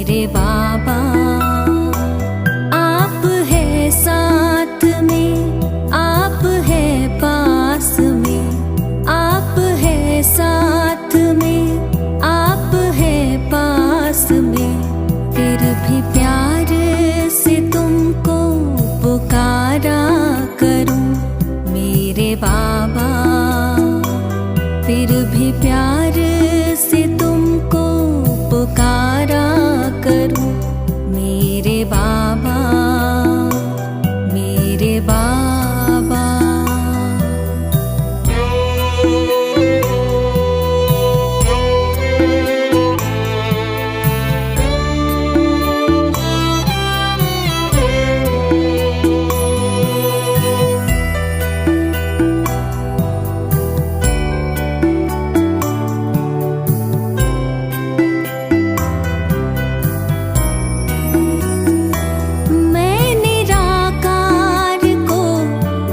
मेरे बाबा। आप है साथ में, आप है पास में, आप है साथ में, आप है पास में, फिर भी प्यार से तुमको पुकारा करूं मेरे बाबा। फिर भी प्यार से तुमको पुकारा करूं मेरे बाबा, मेरे बाबा।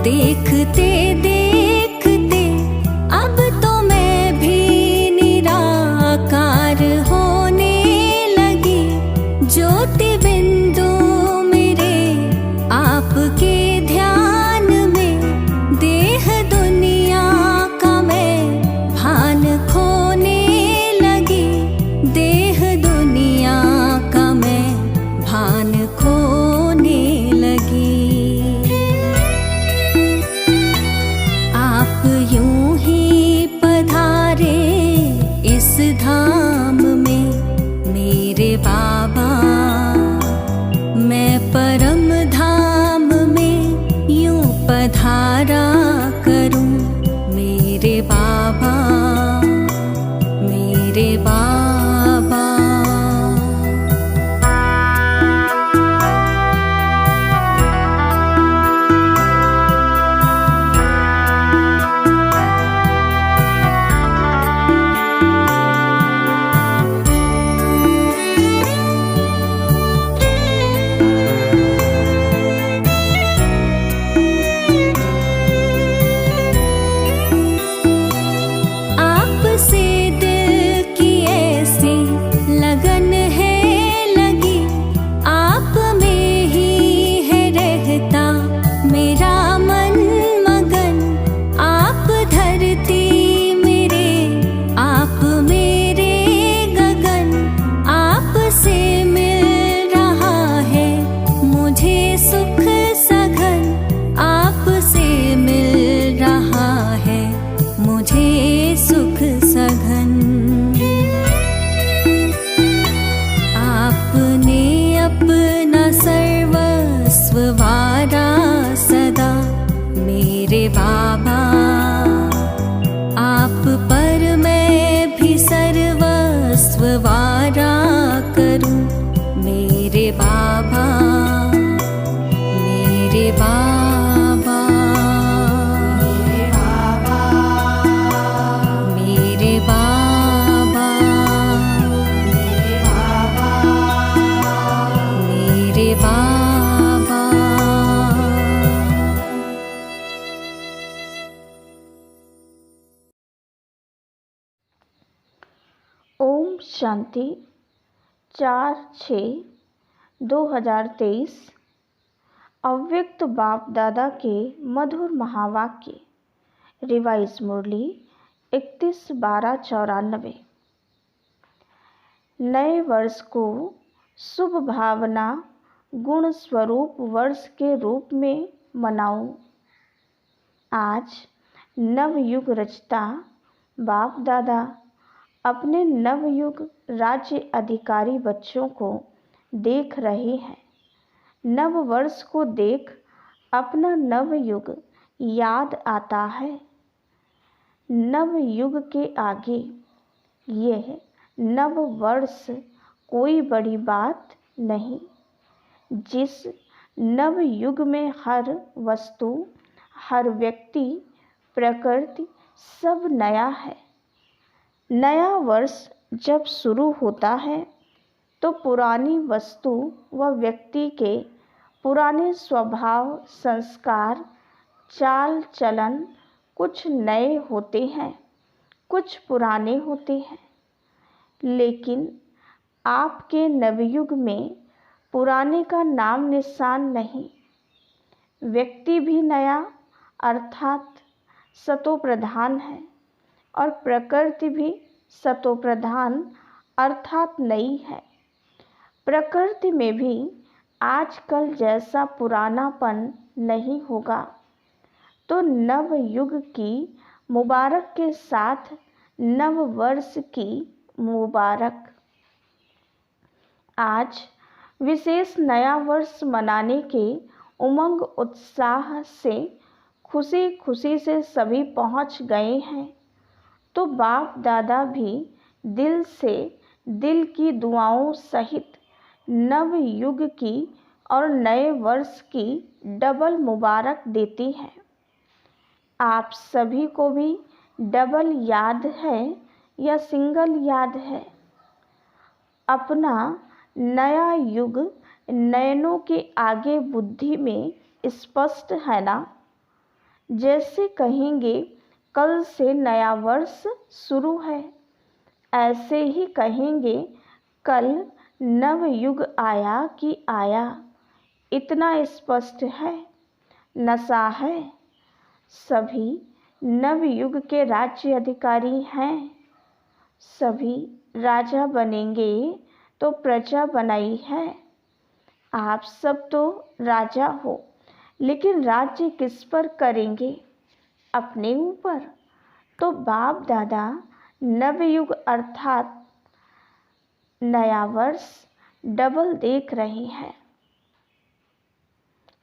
देखते देखते अब तो मैं भी निराकार होने लगी। ज्योति बिंदु मेरे आपके ध्यान में, देह दुनिया का मैं भान खोने लगी। देह दुनिया का मैं भान खोने लगी। आप यूं ही पधारे इस धाम में मेरे बाबा। मैं परम धाम में यूं पधारा करूं मेरे बाबा, मेरे बाबा। सुख सघन आपने अपना सर्वस्व वारा सदा मेरे बाबा। आप पर मैं भी सर्वस्व वारा करूं मेरे बाबा, मेरे बाबा। ओम शांति। 4/6/2023 अव्यक्त बाप दादा के मधुर महावाक्य। रिवाइज मुरली 31/12/94। नए वर्ष को शुभ भावना गुण स्वरूप वर्ष के रूप में मनाऊं। आज नवयुग रचता बाप दादा अपने नवयुग राज्य अधिकारी बच्चों को देख रहे हैं। नव वर्ष को देख अपना नवयुग याद आता है। नवयुग के आगे यह नव वर्ष कोई बड़ी बात नहीं। जिस नवयुग में हर वस्तु, हर व्यक्ति, प्रकृति सब नया है। नया वर्ष जब शुरू होता है तो पुरानी वस्तु व व्यक्ति के पुराने स्वभाव, संस्कार, चाल चलन कुछ नए होते हैं, कुछ पुराने होते हैं। लेकिन आपके नवयुग में पुराने का नाम निशान नहीं। व्यक्ति भी नया अर्थात सतो प्रधान है और प्रकृति भी सतो प्रधान अर्थात नई है। प्रकृति में भी आजकल जैसा पुरानापन नहीं होगा। तो नव युग की मुबारक के साथ नव वर्ष की मुबारक। आज विशेष नया वर्ष मनाने के उमंग उत्साह से खुशी खुशी से सभी पहुंच गए हैं। तो बाप दादा भी दिल से दिल की दुआओं सहित नव युग की और नए वर्ष की डबल मुबारक देती है। आप सभी को भी डबल याद है या सिंगल याद है? अपना नया युग नयनों के आगे बुद्धि में स्पष्ट है ना? जैसे कहेंगे कल से नया वर्ष शुरू है, ऐसे ही कहेंगे कल नव युग आया कि आया। इतना स्पष्ट है, नशा है। सभी नवयुग के राज्य अधिकारी हैं। सभी राजा बनेंगे तो प्रजा बनाई है। आप सब तो राजा हो, लेकिन राज्य किस पर करेंगे? अपने ऊपर। तो बाप दादा नवयुग अर्थात नया वर्ष डबल देख रहे हैं।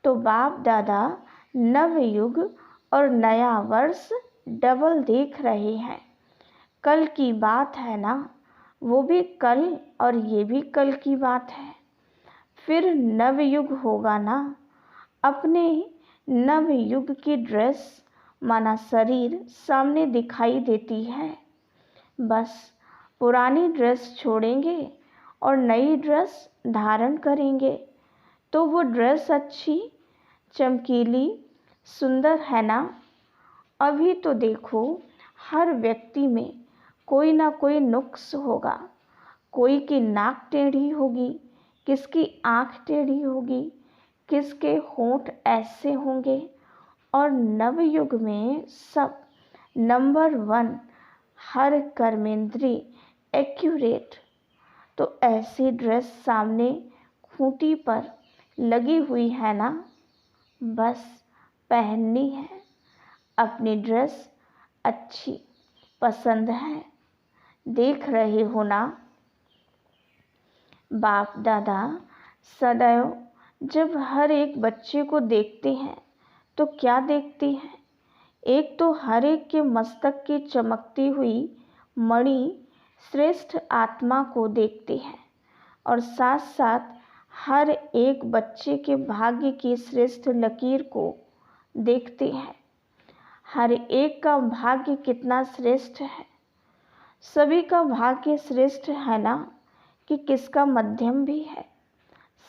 तो बाप दादा नवयुग और नया वर्ष डबल देख रहे हैं। कल की बात है ना, वो भी कल और ये भी कल की बात है। फिर नवयुग होगा ना। अपने नवयुग की ड्रेस माना शरीर सामने दिखाई देती है। बस पुरानी ड्रेस छोड़ेंगे और नई ड्रेस धारण करेंगे तो वो ड्रेस अच्छी चमकीली सुंदर है ना। अभी तो देखो हर व्यक्ति में कोई ना कोई नुक्स होगा। कोई की नाक टेढ़ी होगी, किसकी आँख टेढ़ी होगी, किसके होंठ ऐसे होंगे। और नवयुग में सब नंबर 1, हर कर्मेंद्री एक्यूरेट। तो ऐसी ड्रेस सामने खूंटी पर लगी हुई है ना, बस पहननी है। अपनी ड्रेस अच्छी पसंद है, देख रहे हो ना। बाप दादा सदैव जब हर एक बच्चे को देखते हैं तो क्या देखते हैं? एक तो हर एक के मस्तक की चमकती हुई मणि श्रेष्ठ आत्मा को देखते हैं और साथ साथ हर एक बच्चे के भाग्य की श्रेष्ठ लकीर को देखते हैं। हर एक का भाग्य कितना श्रेष्ठ है। सभी का भाग्य श्रेष्ठ है ना कि किसका मध्यम भी है।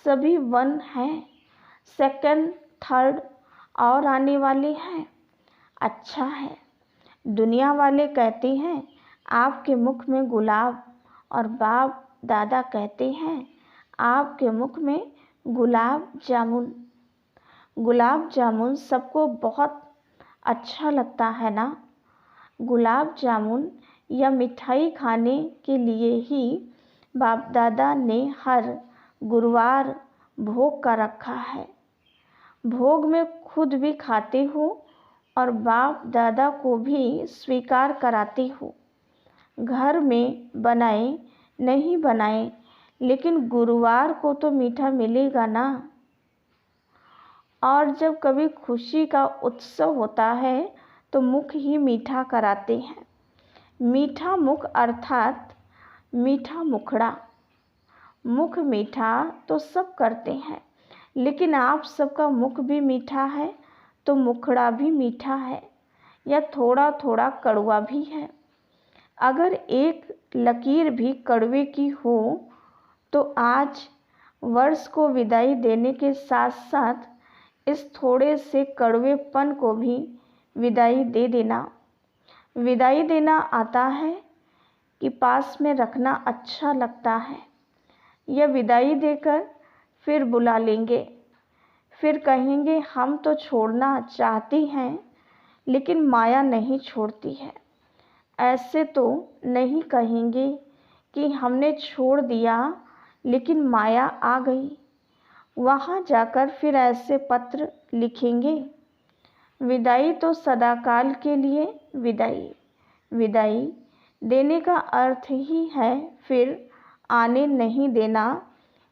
सभी 1 हैं, सेकंड थर्ड और आने वाले हैं। अच्छा है। दुनिया वाले कहते हैं आपके मुख में गुलाब और बाप दादा कहते हैं आपके मुख में गुलाब जामुन। गुलाब जामुन सबको बहुत अच्छा लगता है ना। गुलाब जामुन या मिठाई खाने के लिए ही बाप दादा ने हर गुरुवार भोग का रखा है। भोग में खुद भी खाते हो और बाप दादा को भी स्वीकार कराते हो। घर में बनाए नहीं बनाए, लेकिन गुरुवार को तो मीठा मिलेगा ना। और जब कभी खुशी का उत्सव होता है तो मुख ही मीठा कराते हैं। मीठा मुख अर्थात मीठा मुखड़ा। मुख मीठा तो सब करते हैं, लेकिन आप सबका मुख भी मीठा है तो मुखड़ा भी मीठा है या थोड़ा थोड़ा कड़वा भी है। अगर एक लकीर भी कड़वे की हो तो आज वर्ष को विदाई देने के साथ साथ इस थोड़े से कड़वेपन को भी विदाई दे देना। विदाई देना आता है कि पास में रखना अच्छा लगता है, या विदाई देकर फिर बुला लेंगे। फिर कहेंगे हम तो छोड़ना चाहती हैं लेकिन माया नहीं छोड़ती है। ऐसे तो नहीं कहेंगे कि हमने छोड़ दिया लेकिन माया आ गई। वहाँ जाकर फिर ऐसे पत्र लिखेंगे, विदाई तो सदाकाल के लिए विदाई। विदाई देने का अर्थ ही है फिर आने नहीं देना,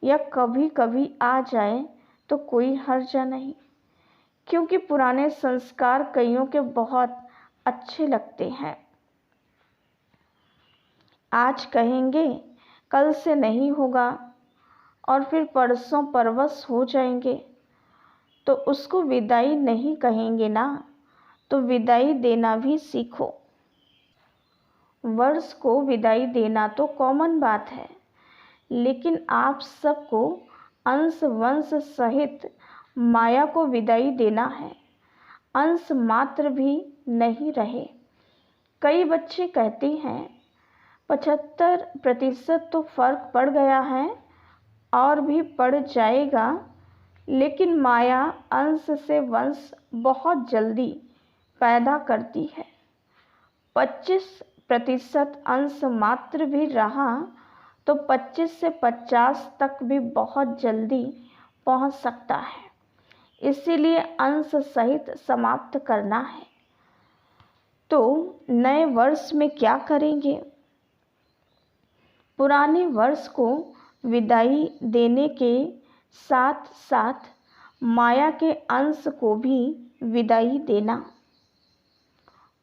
या कभी कभी आ जाए तो कोई हर्जा नहीं, क्योंकि पुराने संस्कार कईयों के बहुत अच्छे लगते हैं। आज कहेंगे कल से नहीं होगा और फिर परसों परवश हो जाएंगे, तो उसको विदाई नहीं कहेंगे ना। तो विदाई देना भी सीखो। वर्ष को विदाई देना तो कॉमन बात है, लेकिन आप सबको अंश वंश सहित माया को विदाई देना है। अंश मात्र भी नहीं रहे। कई बच्चे कहते हैं 75% तो फर्क पड़ गया है और भी पड़ जाएगा, लेकिन माया अंश से वंश बहुत जल्दी पैदा करती है। 25% अंश मात्र भी रहा तो 25 से 50 तक भी बहुत जल्दी पहुंच सकता है। इसीलिए अंश सहित समाप्त करना है। तो नए वर्ष में क्या करेंगे? पुराने वर्ष को विदाई देने के साथ साथ माया के अंश को भी विदाई देना,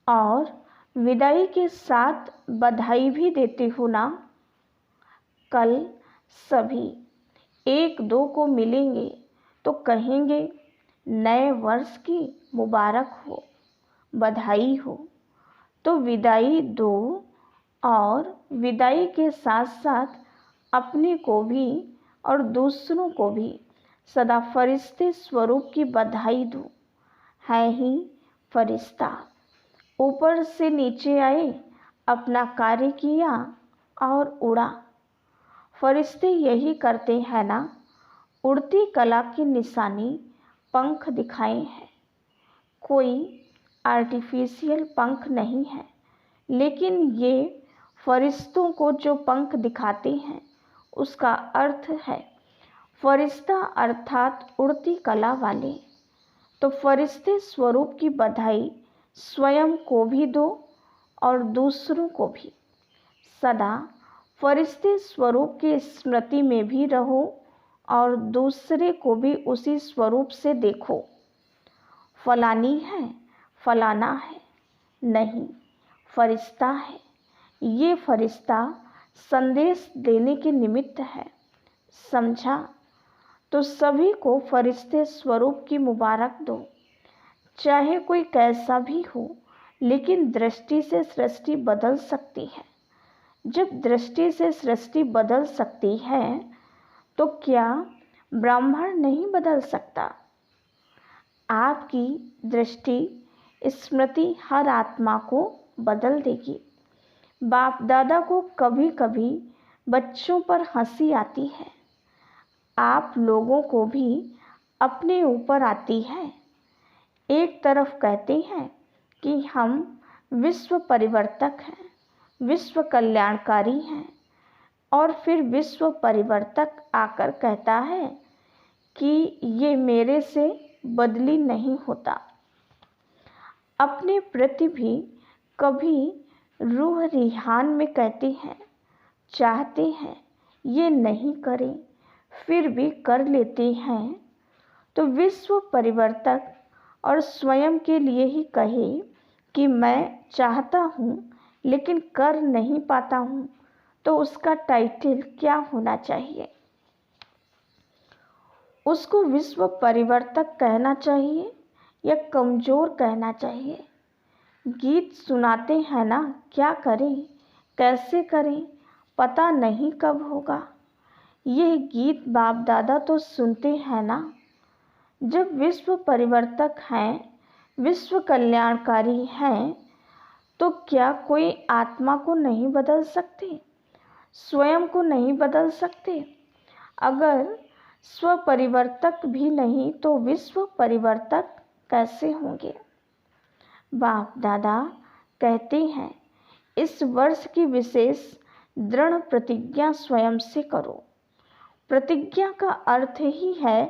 और विदाई के साथ बधाई भी देते हो ना। कल सभी 1-2 को मिलेंगे तो कहेंगे नए वर्ष की मुबारक हो, बधाई हो। तो विदाई दो, और विदाई के साथ साथ अपने को भी और दूसरों को भी सदा फरिश्ते स्वरूप की बधाई दो। है ही फरिश्ता, ऊपर से नीचे आए, अपना कार्य किया और उड़ा। फरिश्ते यही करते हैं ना। उड़ती कला की निशानी पंख दिखाए हैं। कोई आर्टिफिशियल पंख नहीं है, लेकिन ये फरिश्तों को जो पंख दिखाते हैं उसका अर्थ है फरिश्ता, अर्थात उड़ती कला वाले। तो फरिश्ते स्वरूप की बधाई स्वयं को भी दो और दूसरों को भी। सदा फरिश्ते स्वरूप की स्मृति में भी रहो और दूसरे को भी उसी स्वरूप से देखो। फलानी है, फलाना है, नहीं, फरिश्ता है। ये फरिश्ता संदेश देने के निमित्त है, समझा? तो सभी को फरिश्ते स्वरूप की मुबारक दो। चाहे कोई कैसा भी हो, लेकिन दृष्टि से सृष्टि बदल सकती है। जब दृष्टि से सृष्टि बदल सकती है तो क्या ब्राह्मण नहीं बदल सकता? आपकी दृष्टि, स्मृति हर आत्मा को बदल देगी। बाप दादा को कभी कभी बच्चों पर हंसी आती है, आप लोगों को भी अपने ऊपर आती है। एक तरफ कहते हैं कि हम विश्व परिवर्तक हैं, विश्व कल्याणकारी हैं, और फिर विश्व परिवर्तक आकर कहता है कि ये मेरे से बदली नहीं होता। अपने प्रति भी कभी रूह रिहान में कहते हैं, चाहते हैं ये नहीं करें, फिर भी कर लेते हैं। तो विश्व परिवर्तक और स्वयं के लिए ही कहे कि मैं चाहता हूँ लेकिन कर नहीं पाता हूँ, तो उसका टाइटल क्या होना चाहिए? उसको विश्व परिवर्तक कहना चाहिए या कमज़ोर कहना चाहिए? गीत सुनाते हैं ना, क्या करें, कैसे करें, पता नहीं कब होगा। यह गीत बाप दादा तो सुनते हैं ना। जब विश्व परिवर्तक हैं, विश्व कल्याणकारी हैं, तो क्या कोई आत्मा को नहीं बदल सकते? स्वयं को नहीं बदल सकते? अगर स्व परिवर्तक भी नहीं तो विश्व परिवर्तक कैसे होंगे। बाप दादा कहते हैं इस वर्ष की विशेष दृढ़ प्रतिज्ञा स्वयं से करो। प्रतिज्ञा का अर्थ ही है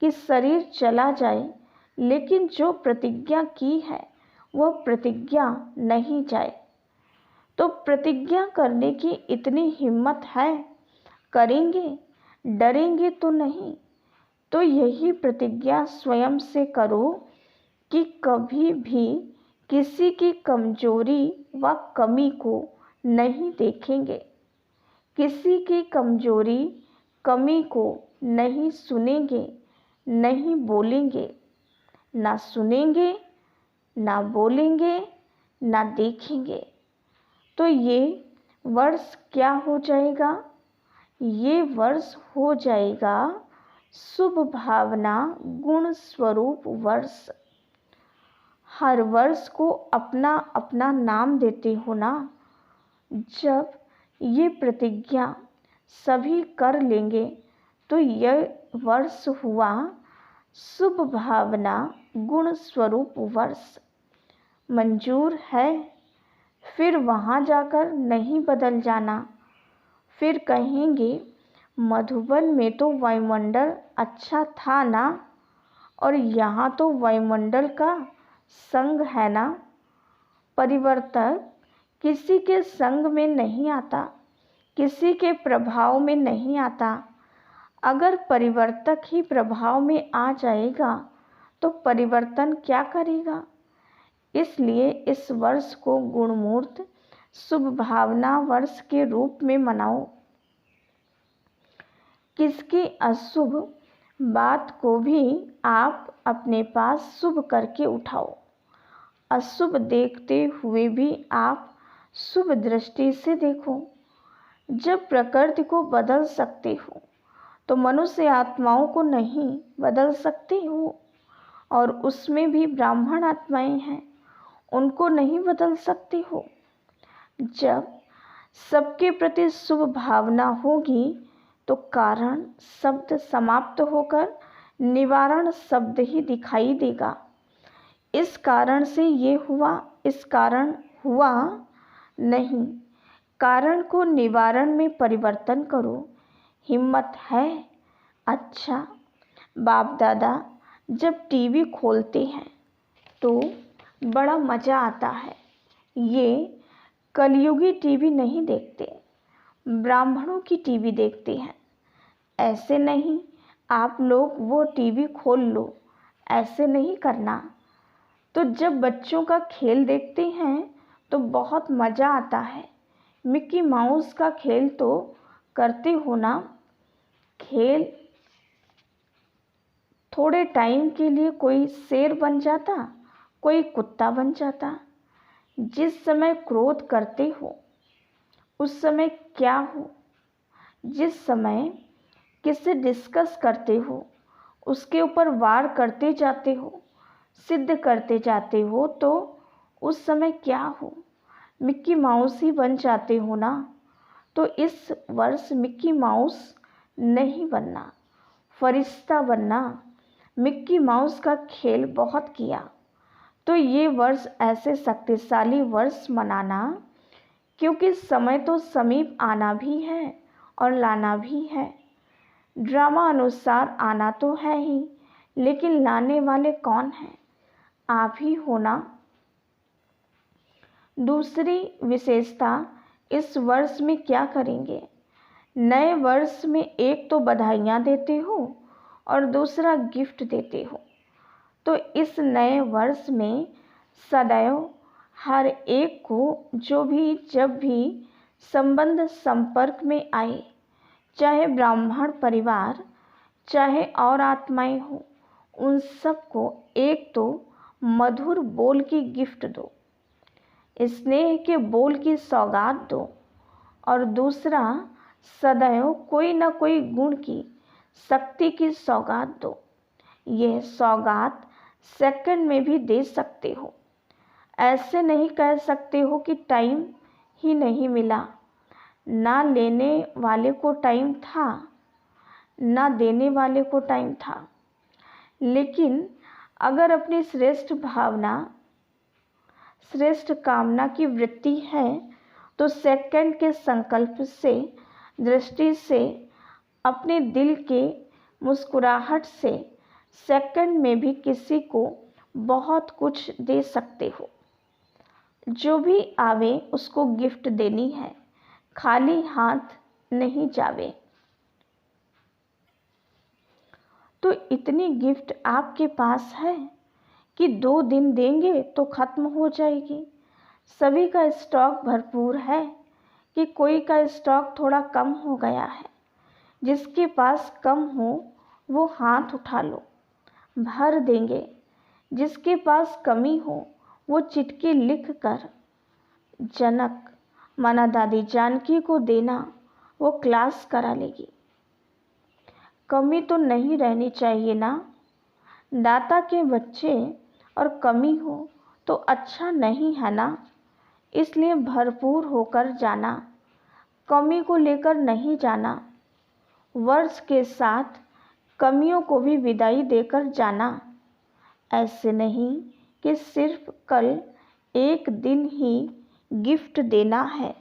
कि शरीर चला जाए, लेकिन जो प्रतिज्ञा की है वह प्रतिज्ञा नहीं जाए। तो प्रतिज्ञा करने की इतनी हिम्मत है, करेंगे, डरेंगे तो नहीं। तो यही प्रतिज्ञा स्वयं से करो कि कभी भी किसी की कमजोरी व कमी को नहीं देखेंगे, किसी की कमजोरी कमी को नहीं सुनेंगे, नहीं बोलेंगे, ना सुनेंगे, ना बोलेंगे, ना देखेंगे। तो ये वर्ष क्या हो जाएगा? ये वर्ष हो जाएगा शुभ भावना गुण स्वरूप वर्ष। हर वर्ष को अपना अपना नाम देते हो ना। जब ये प्रतिज्ञा सभी कर लेंगे तो यह वर्ष हुआ शुभ भावना गुण स्वरूप वर्ष। मंजूर है? फिर वहाँ जाकर नहीं बदल जाना। फिर कहेंगे मधुबन में तो वायुमंडल अच्छा था ना, और यहाँ तो वायुमंडल का संग है ना। परिवर्तक किसी के संग में नहीं आता, किसी के प्रभाव में नहीं आता। अगर परिवर्तक ही प्रभाव में आ जाएगा तो परिवर्तन क्या करेगा। इसलिए इस वर्ष को गुणमूर्त शुभ भावना वर्ष के रूप में मनाओ। किसकी अशुभ बात को भी आप अपने पास शुभ करके उठाओ। अशुभ देखते हुए भी आप शुभ दृष्टि से देखो। जब प्रकृति को बदल सकते हो तो मनुष्य आत्माओं को नहीं बदल सकते हो, और उसमें भी ब्राह्मण आत्माएं हैं, उनको नहीं बदल सकते हो। जब सबके प्रति शुभ भावना होगी तो कारण शब्द समाप्त होकर निवारण शब्द ही दिखाई देगा। इस कारण से ये हुआ, इस कारण हुआ नहीं। कारण को निवारण में परिवर्तन करो। हिम्मत है? अच्छा। बाप दादा जब टीवी खोलते हैं तो बड़ा मज़ा आता है। ये कलयुगी टीवी नहीं देखते, ब्राह्मणों की टीवी देखते हैं। ऐसे नहीं आप लोग वो टीवी खोल लो, ऐसे नहीं करना। तो जब बच्चों का खेल देखते हैं तो बहुत मज़ा आता है। मिक्की माउस का खेल तो करते हो ना। खेल थोड़े टाइम के लिए कोई शेर बन जाता, कोई कुत्ता बन जाता। जिस समय क्रोध करते हो उस समय क्या हो, जिस समय किससे डिस्कस करते हो उसके ऊपर वार करते जाते हो, सिद्ध करते जाते हो, तो उस समय क्या हो, मिक्की माउस ही बन जाते हो ना। तो इस वर्ष मिक्की माउस नहीं बनना, फरिश्ता बनना। मिक्की माउस का खेल बहुत किया, तो ये वर्ष ऐसे शक्तिशाली वर्ष मनाना, क्योंकि समय तो समीप आना भी है और लाना भी है। ड्रामा अनुसार आना तो है ही, लेकिन लाने वाले कौन हैं? आप ही हो ना। दूसरी विशेषता इस वर्ष में क्या करेंगे? नए वर्ष में एक तो बधाइयाँ देते हो और दूसरा गिफ्ट देते हो। तो इस नए वर्ष में सदैव हर एक को जो भी जब भी संबंध संपर्क में आए, चाहे ब्राह्मण परिवार चाहे और आत्माएं हो, उन सबको एक तो मधुर बोल की गिफ्ट दो, स्नेह के बोल की सौगात दो, और दूसरा सदैव कोई न कोई गुण की शक्ति की सौगात दो। यह सौगात सेकंड में भी दे सकते हो। ऐसे नहीं कह सकते हो कि टाइम ही नहीं मिला। ना लेने वाले को टाइम था, ना देने वाले को टाइम था। लेकिन अगर अपनी श्रेष्ठ भावना, श्रेष्ठ कामना की वृत्ति है तो सेकंड के संकल्प से, दृष्टि से, अपने दिल के मुस्कुराहट से सेकंड में भी किसी को बहुत कुछ दे सकते हो। जो भी आवे उसको गिफ्ट देनी है, खाली हाथ नहीं जावे। तो इतनी गिफ्ट आपके पास है कि 2 दिन देंगे तो ख़त्म हो जाएगी। सभी का स्टॉक भरपूर है कि कोई का स्टॉक थोड़ा कम हो गया है। जिसके पास कम हो वो हाथ उठा लो, भर देंगे। जिसके पास कमी हो वो चिट्ठी लिख कर जनक माना दादी जानकी को देना, वो क्लास करा लेगी। कमी तो नहीं रहनी चाहिए ना। दाता के बच्चे और कमी हो तो अच्छा नहीं है ना। इसलिए भरपूर होकर जाना, कमी को लेकर नहीं जाना। वर्ष के साथ कमियों को भी विदाई देकर जाना। ऐसे नहीं कि सिर्फ कल एक दिन ही गिफ्ट देना है।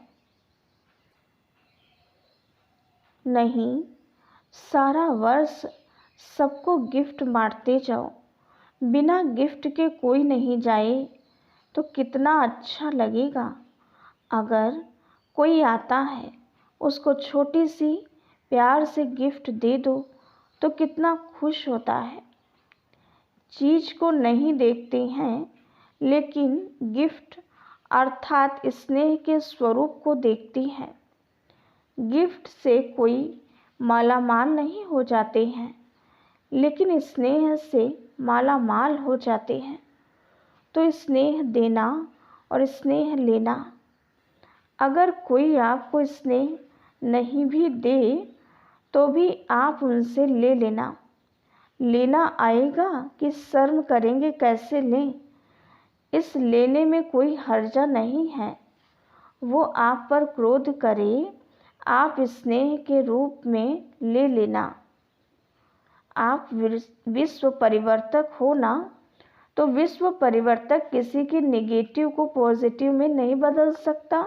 नहीं, सारा वर्ष सबको गिफ्ट बांटते जाओ। बिना गिफ्ट के कोई नहीं जाए तो कितना अच्छा लगेगा। अगर कोई आता है उसको छोटी सी प्यार से गिफ्ट दे दो तो कितना खुश होता है। चीज़ को नहीं देखते हैं लेकिन गिफ्ट अर्थात स्नेह के स्वरूप को देखते हैं। गिफ्ट से कोई मालामाल नहीं हो जाते हैं लेकिन स्नेह से मालामाल हो जाते हैं। तो स्नेह देना और स्नेह लेना। अगर कोई आपको स्नेह नहीं भी दे तो भी आप उनसे ले लेना। लेना आएगा कि शर्म करेंगे कैसे लें। इस लेने में कोई हर्जा नहीं है। वो आप पर क्रोध करे, आप स्नेह के रूप में ले लेना। आप विश्व परिवर्तक हो ना, तो विश्व परिवर्तक किसी के नेगेटिव को पॉजिटिव में नहीं बदल सकता।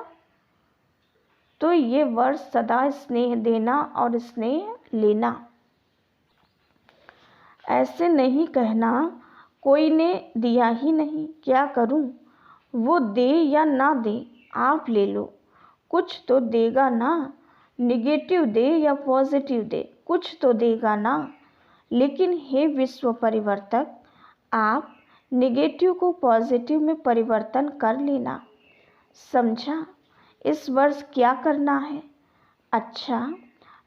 तो ये वर्ष सदा स्नेह देना और स्नेह लेना। ऐसे नहीं कहना कोई ने दिया ही नहीं, क्या करूं। वो दे या ना दे आप ले लो, कुछ तो देगा ना। निगेटिव दे या पॉजिटिव दे, कुछ तो देगा ना। लेकिन हे विश्व परिवर्तक, आप निगेटिव को पॉजिटिव में परिवर्तन कर लेना। समझा इस वर्ष क्या करना है। अच्छा,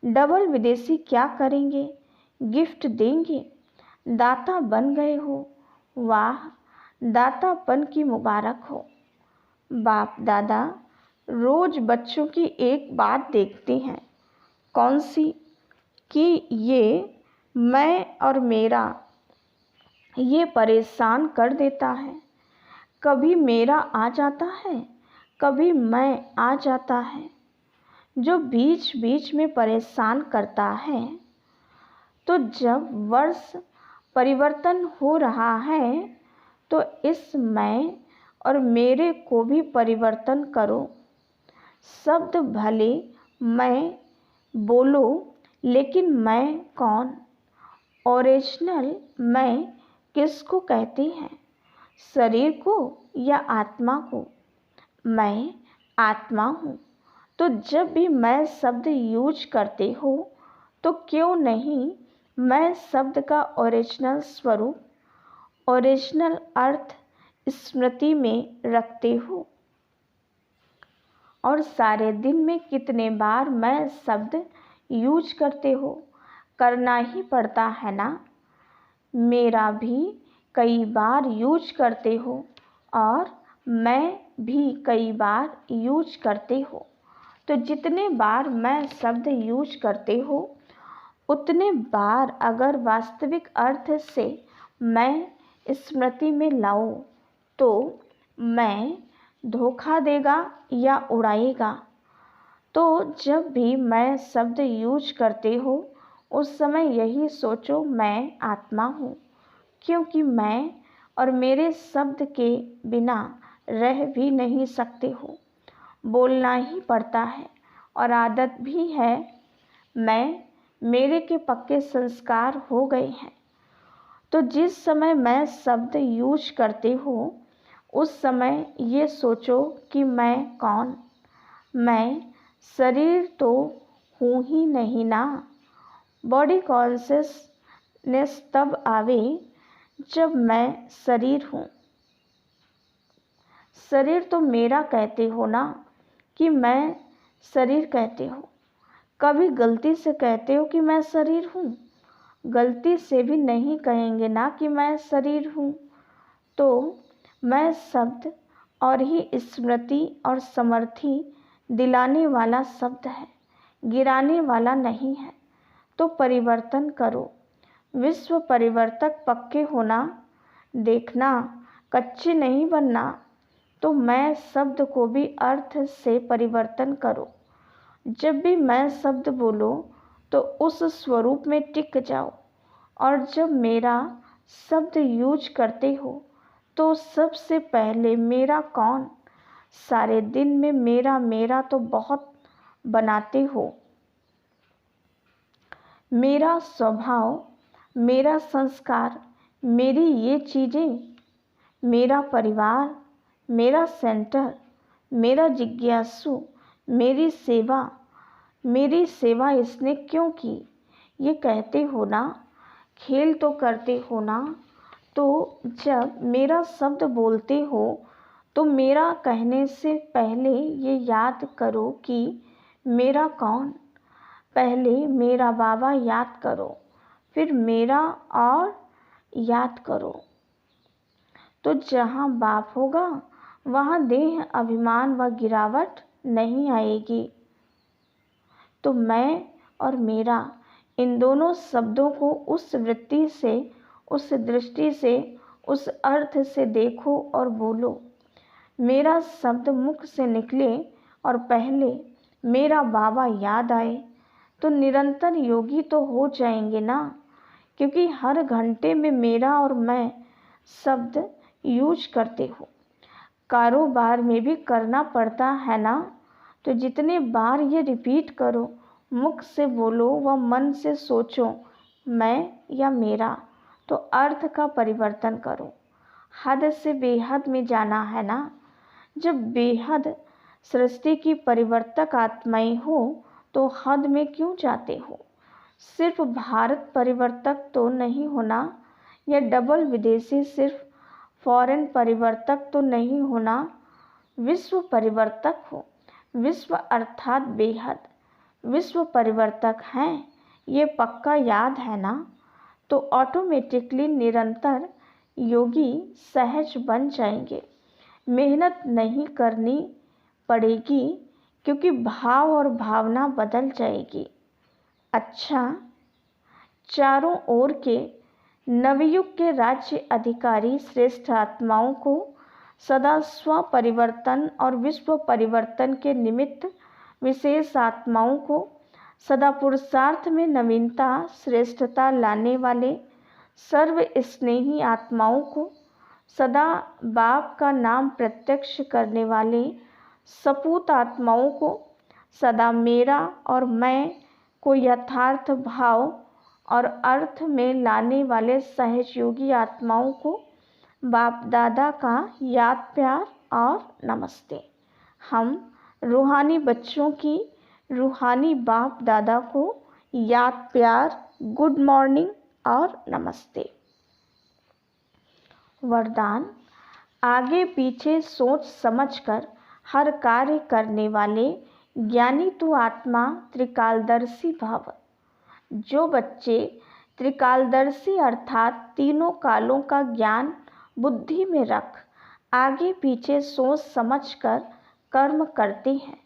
डबल विदेशी क्या करेंगे, गिफ्ट देंगे। दाता बन गए हो, वाह, दातापन की मुबारक हो। बाप दादा रोज बच्चों की एक बात देखते हैं। कौन सी? कि ये मैं और मेरा ये परेशान कर देता है। कभी मेरा आ जाता है, कभी मैं आ जाता है, जो बीच बीच में परेशान करता है। तो जब वर्ष परिवर्तन हो रहा है तो इस मैं और मेरे को भी परिवर्तन करो। शब्द भले मैं बोलो लेकिन मैं कौन? ओरिजिनल मैं किसको कहते हैं, शरीर को या आत्मा को? मैं आत्मा हूँ। तो जब भी मैं शब्द यूज करते हो तो क्यों नहीं मैं शब्द का ओरिजिनल स्वरूप, ओरिजिनल अर्थ स्मृति में रखते हो। और सारे दिन में कितने बार मैं शब्द यूज करते हो, करना ही पड़ता है ना। मेरा भी कई बार यूज करते हो और मैं भी कई बार यूज करते हो। तो जितने बार मैं शब्द यूज करते हो उतने बार अगर वास्तविक अर्थ से मैं स्मृति में लाओ तो मैं धोखा देगा या उड़ाएगा। तो जब भी मैं शब्द यूज करते हो उस समय यही सोचो मैं आत्मा हूँ, क्योंकि मैं और मेरे शब्द के बिना रह भी नहीं सकते हो। बोलना ही पड़ता है और आदत भी है। मैं मेरे के पक्के संस्कार हो गए हैं। तो जिस समय मैं शब्द यूज करते हो उस समय ये सोचो कि मैं कौन। मैं शरीर तो हूँ ही नहीं ना। बॉडी कॉन्शियसनेस तब आवे जब मैं शरीर हूँ। शरीर तो मेरा कहते हो ना कि मैं शरीर कहते हो। कभी गलती से कहते हो कि मैं शरीर हूँ। गलती से भी नहीं कहेंगे ना कि मैं शरीर हूँ। तो मैं शब्द और ही स्मृति और समर्थी दिलाने वाला शब्द है, गिराने वाला नहीं है। तो परिवर्तन करो। विश्व परिवर्तक पक्के होना, देखना, कच्चे नहीं बनना। तो मैं शब्द को भी अर्थ से परिवर्तन करो। जब भी मैं शब्द बोलो तो उस स्वरूप में टिक जाओ। और जब मेरा शब्द यूज करते हो तो सबसे पहले मेरा कौन। सारे दिन में मेरा मेरा तो बहुत बनाते हो। मेरा स्वभाव, मेरा संस्कार, मेरी ये चीज़ें, मेरा परिवार, मेरा सेंटर, मेरा जिज्ञासु, मेरी सेवा इसने क्यों की। ये कहते हो ना, खेल तो करते हो ना। तो जब मेरा शब्द बोलते हो तो मेरा कहने से पहले ये याद करो कि मेरा कौन। पहले मेरा बाबा याद करो, फिर मेरा और याद करो। तो जहाँ बाप होगा वहाँ देह अभिमान व गिरावट नहीं आएगी। तो मैं और मेरा, इन दोनों शब्दों को उस वृत्ति से, उस दृष्टि से, उस अर्थ से देखो और बोलो। मेरा शब्द मुख से निकले और पहले मेरा बाबा याद आए तो निरंतर योगी तो हो जाएंगे ना। क्योंकि हर घंटे में मेरा और मैं शब्द यूज करते हो। कारोबार में भी करना पड़ता है ना। तो जितने बार ये रिपीट करो, मुख से बोलो व मन से सोचो मैं या मेरा, तो अर्थ का परिवर्तन करो। हद से बेहद में जाना है ना। जब बेहद सृष्टि की परिवर्तक आत्माएं हो तो हद में क्यों जाते हो। सिर्फ भारत परिवर्तक तो नहीं होना, या डबल विदेशी सिर्फ फॉरेन परिवर्तक तो नहीं होना। विश्व परिवर्तक हो। विश्व अर्थात बेहद विश्व परिवर्तक हैं, ये पक्का याद है ना। तो ऑटोमेटिकली निरंतर योगी सहज बन जाएंगे। मेहनत नहीं करनी पड़ेगी क्योंकि भाव और भावना बदल जाएगी। अच्छा, चारों ओर के नवयुग के राज्य अधिकारी श्रेष्ठ आत्माओं को सदा स्व परिवर्तन और विश्व परिवर्तन के निमित्त विशेष आत्माओं को सदा पुरुषार्थ में नवीनता श्रेष्ठता लाने वाले सर्व स्नेही आत्माओं को सदा बाप का नाम प्रत्यक्ष करने वाले सपूत आत्माओं को सदा मेरा और मैं को यथार्थ भाव और अर्थ में लाने वाले सहजयोगी आत्माओं को बाप दादा का याद प्यार और नमस्ते। हम रूहानी बच्चों की रूहानी बाप दादा को याद प्यार, गुड मॉर्निंग और नमस्ते। वरदान। आगे पीछे सोच समझकर हर कार्य करने वाले ज्ञानी तू आत्मा त्रिकालदर्शी भव। जो बच्चे त्रिकालदर्शी अर्थात तीनों कालों का ज्ञान बुद्धि में रख आगे पीछे सोच समझकर कर्म करते हैं,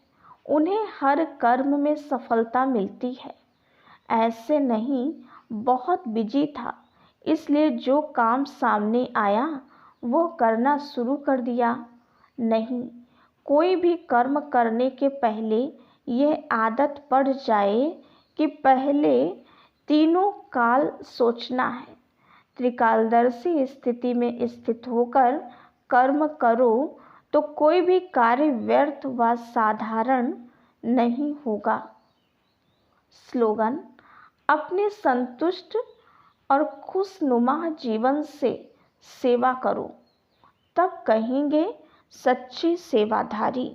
उन्हें हर कर्म में सफलता मिलती है। ऐसे नहीं बहुत बिजी था इसलिए जो काम सामने आया वो करना शुरू कर दिया। नहीं, कोई भी कर्म करने के पहले यह आदत पड़ जाए कि पहले तीनों काल सोचना है। त्रिकालदर्शी स्थिति में स्थित होकर कर्म करो तो कोई भी कार्य व्यर्थ व साधारण नहीं होगा। स्लोगन: अपने संतुष्ट और खुशनुमा जीवन से सेवा करो, तब कहेंगे सच्चे सेवाधारी।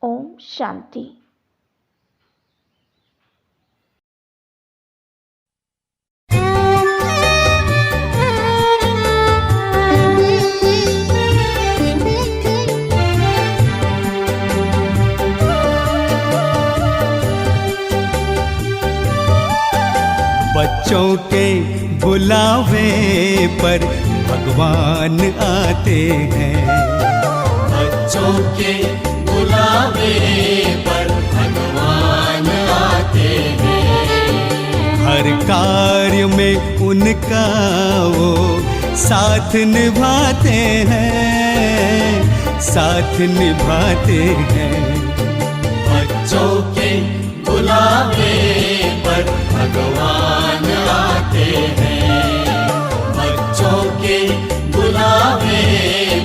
ओम शांति। बच्चों के बुलावे पर भगवान आते हैं। बच्चों के बुलावे पर भगवान आते हैं। हर कार्य में उनका वो साथ निभाते हैं, साथ निभाते हैं। बच्चों के बुलावे पर भगवान आते हैं। बच्चों के बुलावे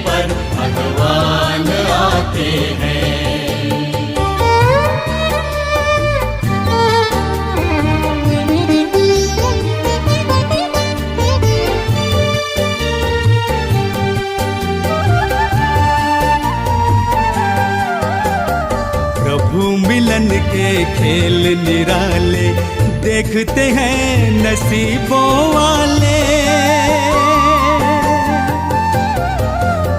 पर भगवान आते हैं। प्रभु मिलन के खेल निराले देखते हैं नसीबों वाले।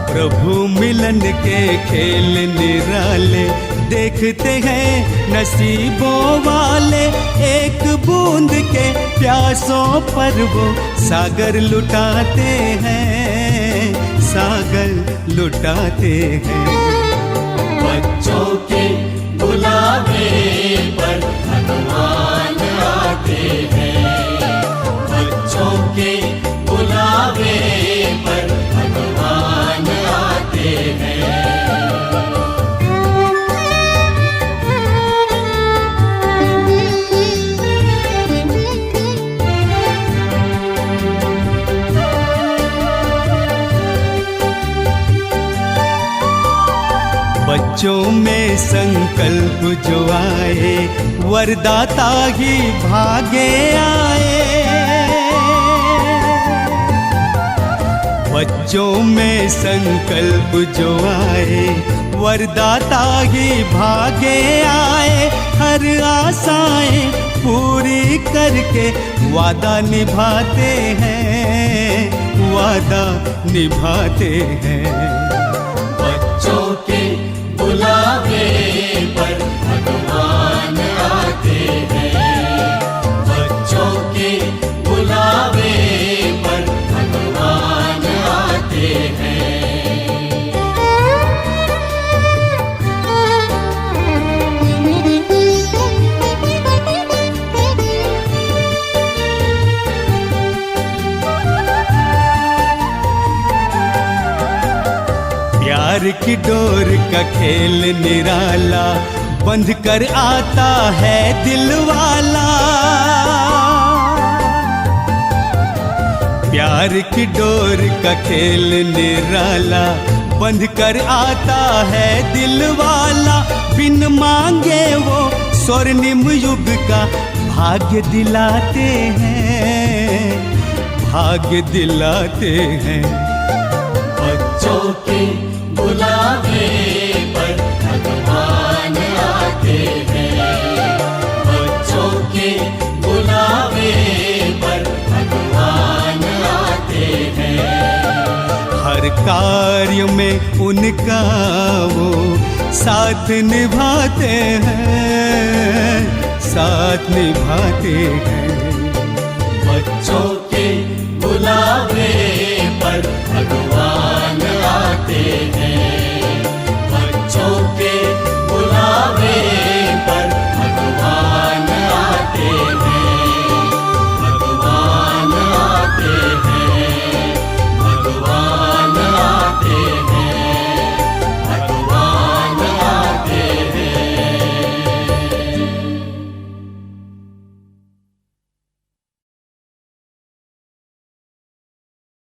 प्रभु मिलन के खेल निराले देखते हैं नसीबों वाले। एक बूंद के प्यासों पर वो सागर लुटाते हैं, सागर लुटाते हैं। बच्चों के बुलावे पर भगवान आते हैं। बच्चों के बुलावे पर भगवान आते हैं। बच्चों में संकल्प जो आए वरदाता ही भागे आए। बच्चों में संकल्प जो आए वरदाता ही भागे आए। हर आशाएं पूरी करके वादा निभाते हैं, वादा निभाते हैं। बच्चों के बुलावे पर भगवान आते हैं। बच्चों के बुलावे पर भगवान आते हैं। प्यार की डोर का खेल निराला बंध कर आता है दिल वाला। प्यार की डोर का खेल निराला बंध कर आता है दिल वाला। बिन मांगे वो स्वर्णिम युग का भाग्य दिलाते हैं, भाग्य दिलाते हैं। बच्चों के बुलावे पर भगवान आते हैं। बच्चों के बुलावे पर भगवान आते हैं। हर कार्य में उनका वो साथ निभाते हैं, साथ निभाते हैं।